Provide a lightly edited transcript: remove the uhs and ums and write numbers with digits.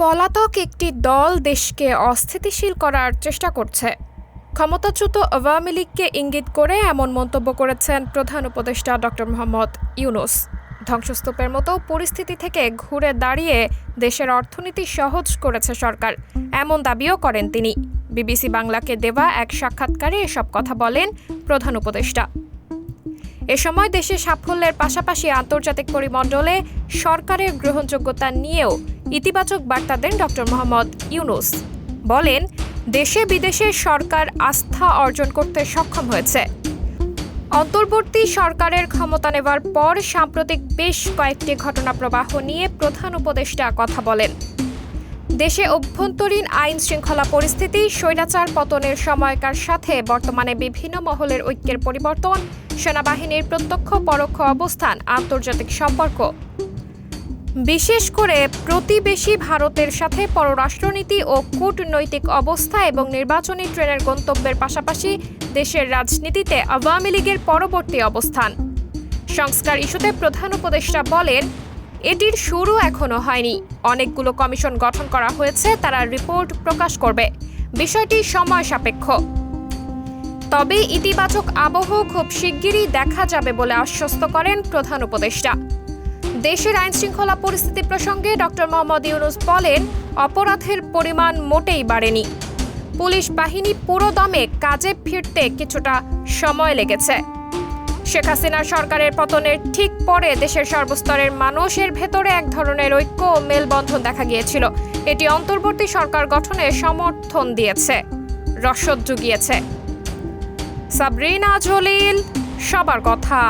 পলাতক একটি দল দেশকে অস্থিতিশীল করার চেষ্টা করছে। ক্ষমতাচ্যুত আওয়ামী লীগকে ইঙ্গিত করে এমন মন্তব্য করেছেন প্রধান উপদেষ্টা ডক্টর মোহাম্মদ ইউনূস। ধ্বংসস্তূপের মতো পরিস্থিতি থেকে ঘুরে দাঁড়িয়ে দেশের অর্থনীতি সহজ করেছে সরকার, এমন দাবিও করেন তিনি। বিবিসি বাংলাকে দেওয়া এক সাক্ষাৎকারে এসব কথা বলেন প্রধান উপদেষ্টা। এ সময় দেশের সাফল্যের পাশাপাশি আন্তর্জাতিক পরিমণ্ডলে সরকারের গ্রহণযোগ্যতা নিয়েও ইতিবাচক বার্তা দেন ডক্টর মোহাম্মদ ইউনূস। বলেন, দেশে বিদেশে সরকার আস্থা অর্জন করতে সক্ষম হয়েছে। অন্তর্বর্তী সরকারের ক্ষমতা নেবার পর সাম্প্রতিক বেশ কয়েকটি ঘটনাপ্রবাহ নিয়ে প্রধান উপদেষ্টা কথা বলেন। দেশে অভ্যন্তরীণ আইন শৃঙ্খলা পরিস্থিতি, স্বৈরাচার পতনের সময়কার সাথে বর্তমানে বিভিন্ন মহলের ঐক্যের পরিবর্তন, সেনাবাহিনীর প্রত্যক্ষ পরোক্ষ অবস্থান, আন্তর্জাতিক সম্পর্ক, বিশেষ করে প্রতিবেশী ভারতের সাথে পররাষ্ট্রনীতি ও কূটনৈতিক অবস্থা এবং নির্বাচনী ট্রেনের গন্তব্যের পাশাপাশি দেশের রাজনীতিতে আওয়ামী লীগের পরবর্তী অবস্থান। সংস্কার ইস্যুতে প্রধান উপদেষ্টা বলেন, এটির শুরু এখনো হয়নি। অনেকগুলো কমিশন গঠন করা হয়েছে, তারা রিপোর্ট প্রকাশ করবে। বিষয়টি সময় সাপেক্ষ, তবে ইতিবাচক আবহ খুব শিগগিরই দেখা যাবে বলে আশ্বস্ত করেন প্রধান উপদেষ্টা। দেশের আইনশৃঙ্খলা পরিস্থিতি প্রসঙ্গে ডক্টর মোহাম্মদ ইউনূস বলেন, অপরাধের পরিমাণ মোটেই বাড়েনি। পুলিশ বাহিনী পুরোদমে কাজে ফিরতে কিছুটা সময় লেগেছে। শেখ হাসিনার সরকারের পতনের ঠিক পরে দেশের সর্বস্তরের মানুষের ভেতরে এক ধরনের ঐক্য ও মেলবন্ধন দেখা গিয়েছিল। এটি অন্তর্বর্তী সরকার গঠনে সমর্থন দিয়েছে, রসদ জুগিয়েছে। সাবরিনা জলিল, সবার কথা।